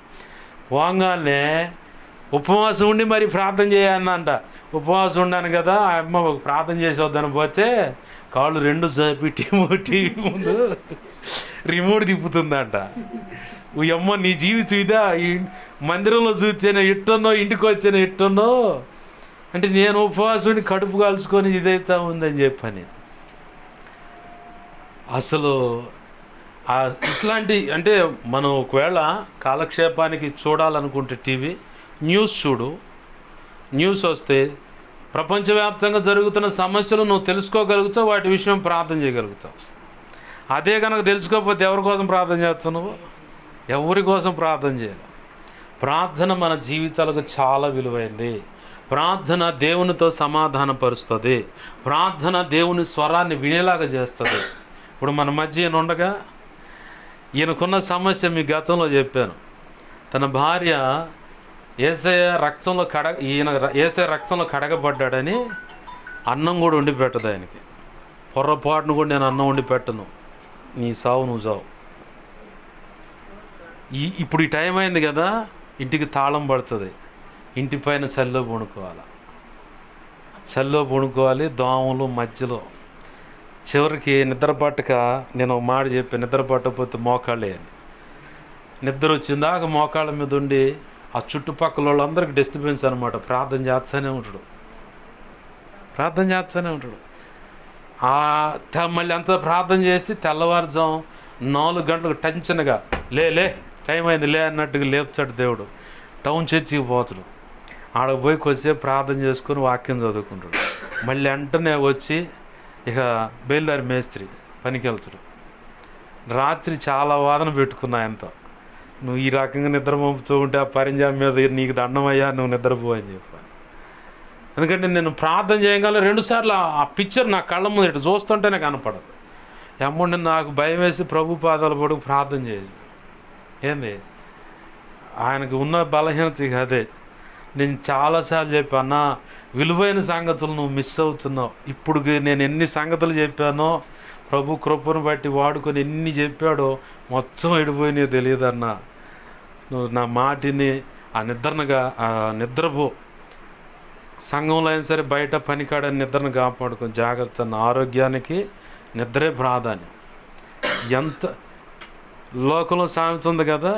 పోగానే ఉపవాసం ఉండి మరి ప్రార్థన చేయాలంట. ఉపవాసం ఉన్నాను కదా, ఆ అమ్మ ఒక ప్రార్థన చేసి వద్దని పోతే కాళ్ళు 2 చాపి టీవీ ముందు రిమోట్ తిప్పుతుందంట. ఈ అమ్మ నీ జీవితం ఇదా, ఈ మందిరంలో చూచాను ఇట్టనో, ఇంటికి వచ్చాను ఇట్టనో అంటే నేను ఉపవాసం ఉండి కడుపు కాల్చుకొని ఇదైతే ఉందని చెప్పని. అసలు ఇట్లాంటి, అంటే మనం ఒకవేళ కాలక్షేపానికి చూడాలనుకుంటే టీవీ న్యూస్ చూడు. న్యూస్ వస్తే ప్రపంచవ్యాప్తంగా జరుగుతున్న సమస్యలు నువ్వు తెలుసుకోగలుగుతావు, వాటి విషయం ప్రార్థన చేయగలుగుతావు. అదే కనుక తెలుసుకోకపోతే ఎవరి కోసం ప్రార్థన చేస్తావు? నువ్వు ఎవరి కోసం ప్రార్థన చేయాలి? ప్రార్థన మన జీవితాలకు చాలా విలువైంది. ప్రార్థన దేవునితో సమాధానపరుస్తుంది. ప్రార్థన దేవుని స్వరాన్ని వినేలాగా చేస్తుంది. ఇప్పుడు మన మధ్య ఈయన ఉండగా ఈయనకున్న సమస్య మీ గతంలో చెప్పాను. తన భార్య యేసయ్య రక్తంలో కడగబడ్డాడని అన్నం కూడా వండి పెట్టదు ఆయనకి. పొర్రపాటును కూడా నేను అన్నం వండి పెట్టను, నీ సావు నువ్వు సావు. ఇప్పుడు ఈ టైం అయింది కదా, ఇంటికి తాళం పడుతుంది, ఇంటి పైన చల్లో పొనుకోవాలి, దోమలు మధ్యలో. చివరికి నిద్ర పట్టక నేను ఒక మాట చెప్పాను, నిద్ర పట్టకపోతే మోకాళ్ళే అని. నిద్ర వచ్చిందాక మోకాళ్ళ మీద ఉండి ఆ చుట్టుపక్కల వాళ్ళందరికీ డిస్టర్బెన్స్ అనమాట. ప్రార్థన చేస్తూనే ఉంటాడు. మళ్ళీ అంత ప్రార్థన చేసి తెల్లవారుజాము 4 గంటలకు టెన్షన్గా లే టైం అయింది లే అన్నట్టుగా లేపుతాడు దేవుడు. టౌన్ చర్చికి పోతాడు. ఆడకు పోయి కొద్దిసేపు ప్రార్థన చేసుకొని వాక్యం చదువుకుంటాడు. మళ్ళీ వెంటనే వచ్చి ఇక బయలుదేరి మేస్త్రి పనికి వెళ్తాడు. రాత్రి చాలా వాదన పెట్టుకున్నా ఆయనతో, నువ్వు ఈ రకంగా నిద్ర పంపుతూ ఉంటే ఆ పరిజాం మీద నీకు దండమయ్యా, నువ్వు నిద్రపో అని చెప్పాను. ఎందుకంటే నేను ప్రార్థన చేయగల 2 సార్లు ఆ పిక్చర్ నా కళ్ళ ముందు ఇటు చూస్తుంటేనే కనపడదు. అమ్ముండి నాకు భయం వేసి ప్రభు పాదాలు పడుకు ప్రార్థన చేసి ఏంది ఆయనకు ఉన్న బలహీనత అదే. నేను చాలాసార్లు చెప్పాను, విలువైన సంగతులు నువ్వు మిస్ అవుతున్నావు. ఇప్పుడు నేను ఎన్ని సంగతులు చెప్పానో, ప్రభు కృపను బట్టి వాడుకొని ఎన్ని చెప్పాడో మొత్తం ఎడిపోయినాయో తెలియదన్నా. నువ్వు నా మాటిని ఆ నిద్రపో. సంఘంలో అయినా సరే, బయట పనికాడని నిద్రను కాపాడుకొని జాగ్రత్త. నా ఆరోగ్యానికి నిద్రే ప్రాధాన్యం. ఎంత లోకంలో సామెత ఉంది కదా,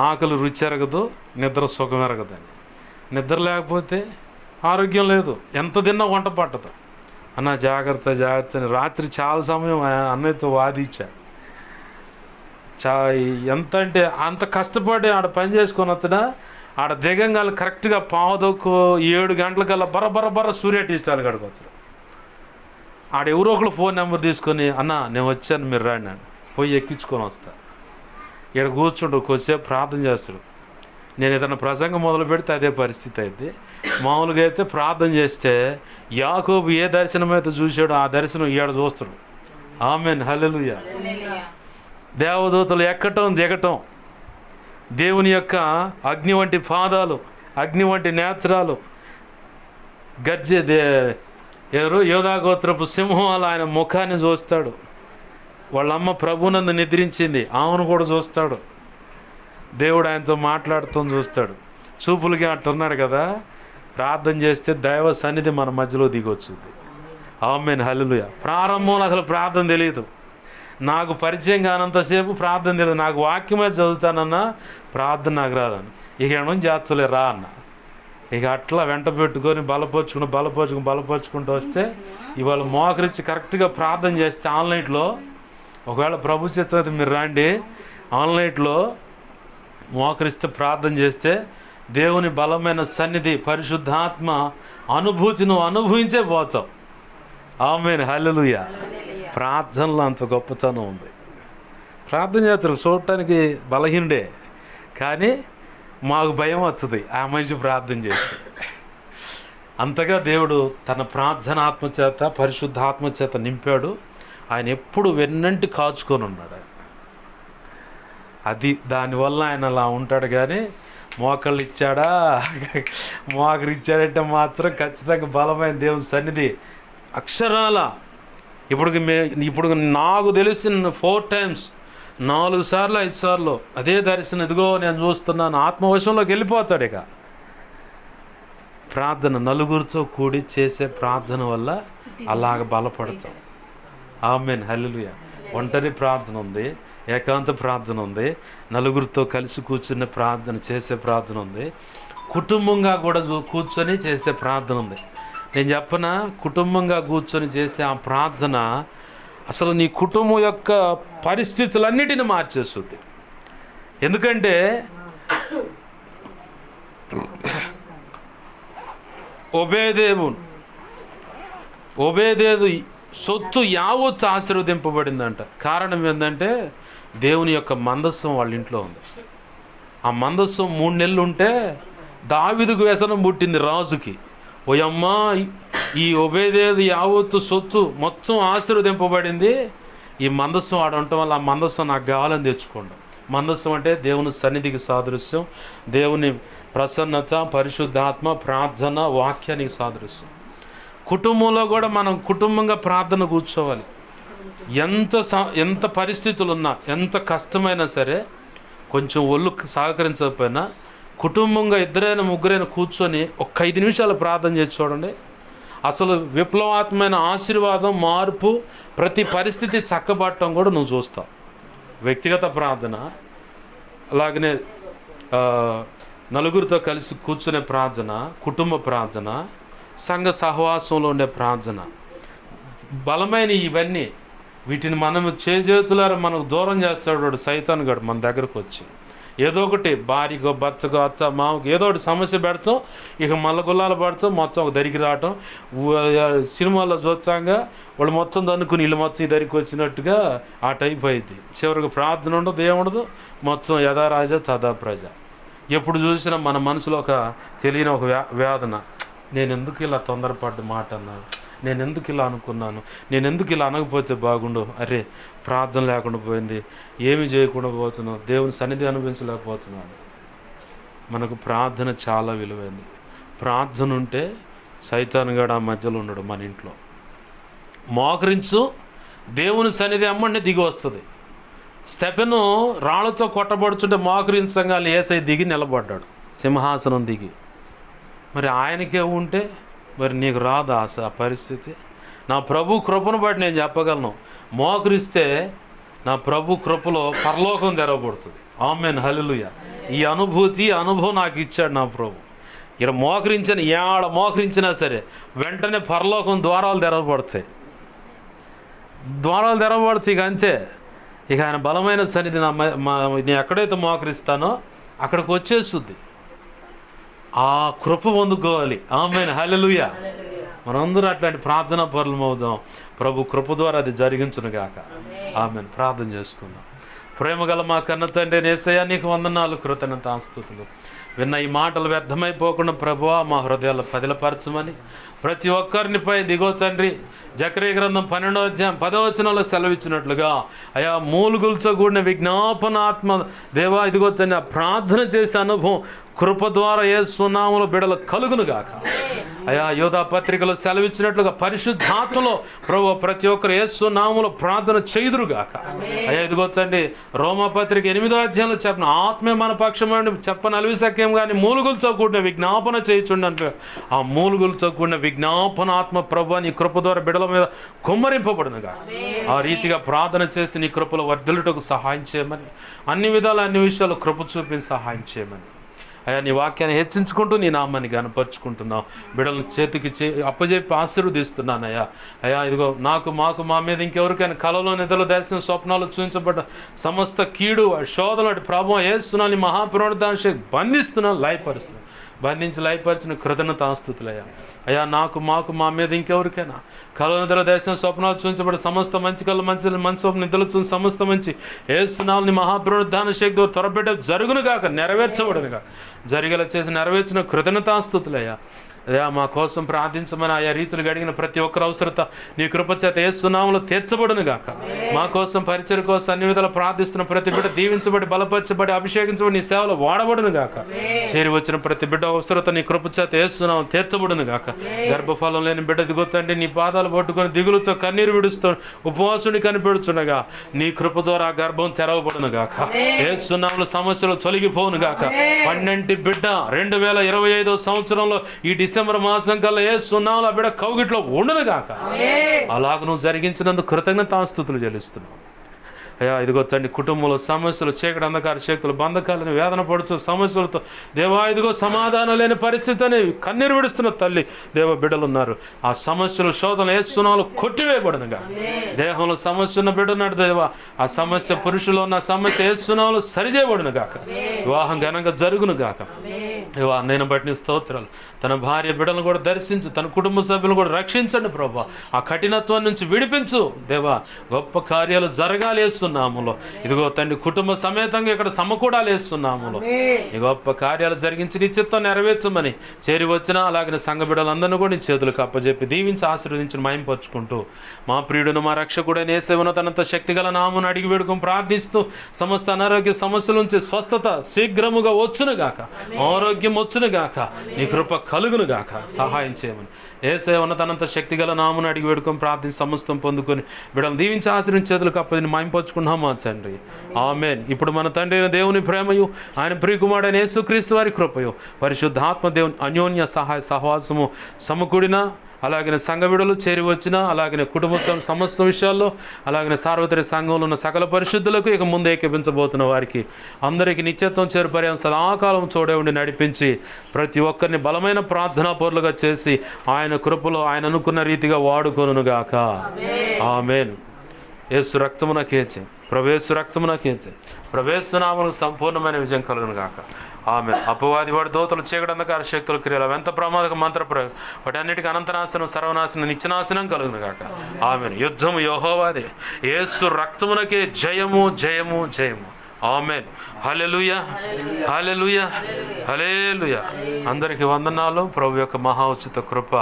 ఆకలి రుచి ఎరగదు, నిద్ర సుఖం ఎరగదని. నిద్ర లేకపోతే ఆరోగ్యం లేదు, ఎంత తిన్నా వంట పట్టదు. అన్న జాగ్రత్త అని రాత్రి చాలా సమయం అన్నయ్యతో వాదించా. ఎంత అంటే అంత కష్టపడి ఆడ పని చేసుకొని వచ్చడా, ఆడ దిగంగాలు కరెక్ట్గా 6:15 గంటలకల్లా బర్ర సూర్యటీస్టాలు కడుకొచ్చాడు. ఆడ ఎవరో ఒకళ్ళు ఫోన్ నెంబర్ తీసుకొని, అన్న నేను వచ్చాను మీరు రాండి అని పోయి ఎక్కించుకొని వస్తా. ఇక్కడ కూర్చుంటూ కొద్దిసేపు ప్రార్థన చేస్తాడు. నేను ఏదైనా ప్రసంగం మొదలు పెడితే అదే పరిస్థితి అయితే. మామూలుగా అయితే ప్రార్థన చేస్తే యాకోబు ఏ దర్శనం అయితే చూశాడో ఆ దర్శనం ఈడ చూస్తాడు. ఆమేన్, హల్లెలూయా. దేవదూతలు ఎక్కటం దిగటం, దేవుని యొక్క అగ్ని వంటి పాదాలు, అగ్ని వంటి నేత్రాలు, ఎవరు యోధాగోత్రపు సింహం ఆయన ముఖాన్ని చూస్తాడు. వాళ్ళమ్మ ప్రభునందు నిద్రించింది, ఆమెను కూడా చూస్తాడు. దేవుడు ఆయనతో మాట్లాడుతూ చూస్తాడు. చూపులకి అంటున్నాడు కదా, ప్రార్థన చేస్తే దైవ సన్నిధి మన మధ్యలో దిగొచ్చుంది. ఆమేన్, హల్లెలూయా. ప్రారంభంలో అసలు ప్రార్థన తెలియదు. నాకు పరిచయం కానంతసేపు ప్రార్థన తెలియదు. నాకు వాక్యమే చదువుతానన్నా ప్రార్థన నాకు రాదని. ఇక నుంచి చేస్తలే రా అన్న. ఇక అట్లా వెంట పెట్టుకొని బలపరుచుకుంటూ వస్తే, ఇవాళ మోకరించి కరెక్ట్గా ప్రార్థన చేస్తే ఆన్లైన్లో, ఒకవేళ ప్రభు చిత్తం అయితే మీరు రండి, ఆన్లైన్లో మోకరిస్తే ప్రార్థన చేస్తే దేవుని బలమైన సన్నిధి, పరిశుద్ధాత్మ అనుభూతి నువ్వు అనుభవించే పోతావు. ఆమేన్, హల్లెలూయా. ప్రార్థనలో అంత గొప్పతనం ఉంది. ప్రార్థన చేస్తారు, చూడటానికి బలహీనుడే, కానీ మాకు భయం వస్తుంది ఆ మనిషి ప్రార్థన చేస్తే. అంతగా దేవుడు తన ప్రార్థన ఆత్మచేత, పరిశుద్ధాత్మ చేత నింపాడు. ఆయన ఎప్పుడు వెన్నంటి కాచుకొని ఉన్నాడు. దానివల్ల ఆయన అలా ఉంటాడు. కానీ మోకళ్ళు ఇచ్చాడా, మోకరు ఇచ్చాడంటే మాత్రం ఖచ్చితంగా బలమైన దేవుని సన్నిధి అక్షరాల. ఇప్పుడు నాకు తెలిసిన 4 times 4 సార్లు 5 సార్లు అదే దర్శనం, ఇదిగో నేను చూస్తున్నాను, ఆత్మవశంలోకి వెళ్ళిపోతాడు. ఇక ప్రార్థన నలుగురితో కూడి చేసే ప్రార్థన వల్ల అలాగ బలపడతాం. ఆమేన్, హల్లెలూయా. ఒంటరి ప్రార్థన ఉంది, ఏకాంత ప్రార్థన ఉంది, నలుగురితో కలిసి కూర్చుని ప్రార్థన చేసే ప్రార్థన ఉంది, కుటుంబంగా కూడా కూర్చొని చేసే ప్రార్థన ఉంది. నేను చెప్పనా, కుటుంబంగా కూర్చొని చేసే ఆ ప్రార్థన అసలు నీ కుటుంబం యొక్క పరిస్థితులన్నిటిని మార్చేస్తుంది. ఎందుకంటే ఓబేదేదు సొత్తు యావత్తు ఆశీర్వదింపబడిందంట. కారణం ఏంటంటే దేవుని యొక్క మందస్సం వాళ్ళ ఇంట్లో ఉంది. ఆ మందస్సం 3 నెలలు ఉంటే దావీదుకు వ్యసనం పుట్టింది రాజుకి. ఓయమ్మా, ఈ ఓబేదేదు యావత్తు సొత్తు మొత్తం ఆశీర్వదింపబడింది, ఈ మందస్సం ఆడ ఉండటం వల్ల ఆ మందస్సం నాకు కావాలని తెచ్చుకోండి. మందస్సం అంటే దేవుని సన్నిధికి సాదృశ్యం, దేవుని ప్రసన్నత, పరిశుద్ధాత్మ, ప్రార్థన, వాక్యానికి సాదృశ్యం. కుటుంబంలో కూడా మనం కుటుంబంగా ప్రార్థన కూర్చోవాలి. ఎంత పరిస్థితులు ఉన్నా, ఎంత కష్టమైనా సరే, కొంచెం ఒళ్ళు సహకరించకపోయినా కుటుంబంగా 2 3 కూర్చొని ఒక 5 నిమిషాలు ప్రార్థన చేసి చూడండి. అసలు విప్లవాత్మకమైన ఆశీర్వాదం, మార్పు, ప్రతి పరిస్థితి చక్కబడటం కూడా నువ్వు చూస్తావు. వ్యక్తిగత ప్రార్థన, అలాగనే నలుగురితో కలిసి కూర్చునే ప్రార్థన, కుటుంబ ప్రార్థన, సంఘ సహవాసంలో ఉండే ప్రార్థన, బలమైన ఇవన్నీ, వీటిని మనం చేతులారా మనకు దూరం చేస్తాడు వాడు, సైతాన్ గడు మన దగ్గరకు వచ్చి ఏదో ఒకటి భార్యకో, భర్తకో, అత్త, మామకు ఏదో ఒకటి సమస్య పెడతాం. ఇక మల్ల గుల్లాలు పడతాం, మొత్తం ఒక దరికి రావటం. సినిమాల్లో చూస్తాంగా వాళ్ళు మొత్తం దన్నుకుని వీళ్ళు మొత్తం ఈ దరికి వచ్చినట్టుగా ఆ టైప్ అయింది. చివరికి ప్రార్థన ఉండదు, ఏముండదు, మొత్తం యథా రాజా తథా ప్రజ. ఎప్పుడు చూసినా మన మనసులో ఒక తెలియని ఒక వేదన. నేను ఎందుకు ఇలా తొందరపడ్డ మాట అన్నాను, నేను ఎందుకు ఇలా అనుకున్నాను, నేను ఎందుకు ఇలా అనకపోతే బాగుండు, అరే ప్రార్థన లేకుండా పోయింది, ఏమి చేయకుండా పోతున్నాను, దేవుని సన్నిధి అనుభవించలేకపోతున్నాను. మనకు ప్రార్థన చాలా విలువైంది. ప్రార్థన ఉంటే సైతాను గడ ఆ మధ్యలో ఉండడు మన ఇంట్లో. మోకరించు, దేవుని సన్నిధి అమ్మడిని దిగి వస్తుంది. స్టెఫెను రాళ్ళతో కొట్టబడుచుంటే మోకరించగానే యేసయ్య దిగి నిలబడ్డాడు, సింహాసనం దిగి. మరి ఆయనకే ఉంటే మరి నీకు రాదా ఆ పరిస్థితి? నా ప్రభు కృపను బట్టి నేను చెప్పగలను, మోకరిస్తే నా ప్రభు కృపలో పరలోకం తెరవబడుతుంది. ఆమేన్, హల్లెలూయా. ఈ అనుభవం నాకు ఇచ్చాడు నా ప్రభు. ఇక్కడ మోకరించినా సరే వెంటనే పరలోకం ద్వారాలు తెరవబడతాయి. ఇక అంతే. ఇక ఆయన బలమైన సన్నిధి నేను ఎక్కడైతే మోకరిస్తానో అక్కడికి వచ్చేస్తుంది. ఆ కృప పొందుకోవాలి. ఆమేన్, హల్లెలూయా. మనందరూ అట్లాంటి ప్రార్థనా పరులం అవుదాం. ప్రభు కృప ద్వారా అది జరిగించును గాక. ఆమేన్. ప్రార్థన చేసుకుందాం. ప్రేమగల మా కన్న తండ్రి యేసయ్యా, నీకు వందనాలు, కృతజ్ఞతాస్తుతులు. విన్న ఈ మాటలు వ్యర్థమైపోకుండా ప్రభువా మా హృదయాలు పదిలపరచమని ప్రతి ఒక్కరినిపై దిగో తండ్రి. జకరియా గ్రంథం 12వ అధ్యాయం 10వ వచనంలో సెలవిచ్చినట్లుగా అయా మూలుగులతో కూడిన విజ్ఞాపనాత్మ దేవా ఇదిగో తండ్రి, ప్రార్థన చేసే అనుభవం కృప ద్వారా యేసు నామములో బిడ్డలు కలుగును గాక. అయా యోధా పత్రికలో సెలవిచ్చినట్లుగా పరిశుద్ధాత్మలో ప్రభు ప్రతి ఒక్కరు యేసు నామములో ప్రార్థన చేయుదురుగాక. అయ్యా ఇదిగో తండ్రి, రోమా పత్రిక 8వ అధ్యాయంలో చెప్పిన ఆత్మే మన పక్షమని చెప్పనలివి సఖ్యం కానీ మూలుగులతో కూడిన విజ్ఞాపన చేయుచుండ. ఆ మూలుగులతో కూడిన విజ్ఞాపనాత్మ ప్రభు నీ కృప ద్వారా బిడ్డల మీద కుమ్మరింపబడునుగా. ఆ రీతిగా ప్రార్థన చేసి నీ కృపలో వర్ధిల్లుటకు సహాయం చేయమని, అన్ని విధాలు అన్ని విషయాలు కృప చూపి సహాయం చేయమని అయ్యా నీ వాక్యాన్ని హెచ్చించుకుంటూ నీ నామాన్ని గనపరుచుకుంటున్నావు. బిడ్డలను చేతికి అప్పజెప్పి ఆశీర్వదిస్తున్నానయ్యా. అయ్యా ఇదిగో మాకు మా మీద ఇంకెవరికైనా కలలో నిద్రలో దర్శనం స్వప్నాలు చూపించబడ్డ సమస్త కీడు శోధనటి ప్రభావం వేస్తున్నాను, నీ మహాపురోధాంశ బంధిస్తున్నాను, లయపరిచిన కృతజ్ఞతాస్తుతులయ్యా. అయ్యా మాకు మా మీద ఇంకెవరికైనా కలలో నిద్ర దర్శనం స్వప్నాలు చూపించబడ్డ సమస్త మంచి కళ్ళు మంచి నిద్రలు చూసి సమస్త మంచి వేస్తున్నాను, నీ మహాపురోధాన శక్తి త్వరపెట్ట జరుగును గాక, నెరవేర్చబడునుగా. జరిగేలా చేసి నెరవేర్చిన కృతజ్ఞతాస్తుతులయ్యా. అయ్యా మా కోసం ప్రార్థించమని ఆయా రీతులు గడిగిన ప్రతి ఒక్కరు అవసరత నీ కృపచేత యేసు నామములో తీర్చబడును గాక. మా కోసం పరిచయం కోసం అన్ని విధాలు ప్రార్థిస్తున్న ప్రతి బిడ్డ దీవించబడి బలపరచబడి అభిషేకించబడి నీ సేవలో వాడబడును గాక. చేరి వచ్చిన ప్రతి బిడ్డ అవసరత నీ కృపచేత యేసు నామములో తీర్చబడును గాక. గర్భఫలం లేని బిడ్డ దిగుతండి నీ పాదాలు పట్టుకొని దిగులుతో కన్నీరు విడుస్తూ ఉపవాసుని కనిపెడుచుండగా నీ కృప ద్వారా గర్భం తెరవబడును గాక. యేసు నామములో సమస్యలు తొలగిపోను గాక. 12 బిడ్డ 2025వ సంవత్సరంలో ఈ డిసెంబర్ మాసం కల్లా యేసు నామములో బిడ్డ కౌగిట్లో ఉండును గాక. అలాగ నువ్వు జరిగించినందుకు కృతజ్ఞతాస్తుతులు చెల్లిస్తున్నావు. అయ్యా ఇదిగో తండ్రి, కుటుంబంలో సమస్యలు, చీకటి అంధకార శక్తులు, బంధకాలను, వేదన పడుతూ సమస్యలతో దేవా ఇదిగో సమాధానం లేని పరిస్థితి అని కన్నీరు విడుస్తున్న తల్లి దేవ బిడ్డలు ఉన్నారు. ఆ సమస్యలు శోధనలు యేసు నామములో కొట్టివేయబడునుగా. దేహంలో సమస్య ఉన్న బిడ్డ ఉన్నాడు దేవా, ఆ సమస్య పురుషులో ఉన్న సమస్య యేసు నామములో సరిచేయబడును గాక. వివాహం ఘనంగా జరుగును గాక. నేను బట్టి స్తోత్రాలు. తన భార్య బిడ్డలను కూడా దర్శించు, తన కుటుంబ సభ్యులను కూడా రక్షించండి ప్రభా. ఆ కఠినత్వం నుంచి విడిపించు దేవా. గొప్ప కార్యాలు జరగాలి వేస్తున్నాములో. ఇదిగో తండ్రి, కుటుంబ సమేతంగా ఇక్కడ సమకూడాలు వేస్తున్నాములో. ఈ గొప్ప కార్యాలు జరిగించి నీ చిత్తం నెరవేర్చమని చేరి వచ్చిన అలాగే సంఘ బిడ్డలందరినీ కూడా నీ చేతులకు అప్పచెప్పి దీవించి ఆశీర్వదించి మహింపరుచుకుంటూ మా ప్రియుడును మా రక్షకుడైన యేసును తనంత శక్తిగల నామమును అడిగి వేడుకొని ప్రార్థిస్తూ సమస్త అనారోగ్య సమస్యల నుంచి స్వస్థత శీఘ్రముగా వచ్చునుగాక, ఆరోగ్యం వచ్చునుగాక, నీ కృప కలుగునుగాక. సహాయం చేయమని యేసయ్య ఉన్నతనంత శక్తిగల నామమును అడిగి వేడుకొని ప్రార్థించి సమస్తం పొందుకొని బిడ్డలు దీవించి ఆశీర్వదించి చేతులకు అప్పని మహింపరుచుకున్నాం మా తండ్రి. ఆమేన్. ఇప్పుడు మన తండ్రి అయిన దేవుని ప్రేమయు ఆయన ప్రియకుమారుడైన యేసుక్రీస్తు వారి కృపయు పరిశుద్ధాత్మ దేవుని అన్యోన్య సహాయ సహవాసము సమకూడిన అలాగే సంఘ విడుదలు చేరి వచ్చిన అలాగే కుటుంబ సమస్త విషయాల్లో అలాగే సార్వత్రిక సంఘంలో ఉన్న సకల పరిశుద్ధులకు ఇక ముందు ఏకీపించబోతున్న వారికి అందరికీ నిత్యత్వం చేరుపర్యాన్ని సదాకాలం చూడే ఉండి నడిపించి ప్రతి ఒక్కరిని బలమైన ప్రార్థనా పరులుగా చేసి ఆయన కృపలో ఆయన అనుకున్న రీతిగా వాడుకొనుగాక. ఆమేన్. యేసు రక్తమున కేచే ప్రవేశు రక్తమున కేచే ప్రవేశనామను సంపూర్ణమైన విజయం కలుగును గాక. ఆమె అపవాది వాడి దోతలు చీకటి అంధకార శక్తుల క్రియలు ఎంత ప్రమాదక మంత్ర ప్రయోగం వాటి అన్నిటికీ అనంతనాశనం సర్వనాశనం నిత్యనాశనం కలుగును గాక. ఆమెను. యుద్ధము యెహోవాదే, యేసు రక్తమునకే జయము జయము జయము. ఆమేన్. హల్లెలూయా, హల్లెలూయా, హల్లెలూయా. అందరికీ వందనాలు. ప్రభు యొక్క మహా ఉచిత కృప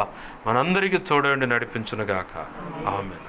మనందరికీ తోడేండి నడిపించును గాక. ఆమేన్.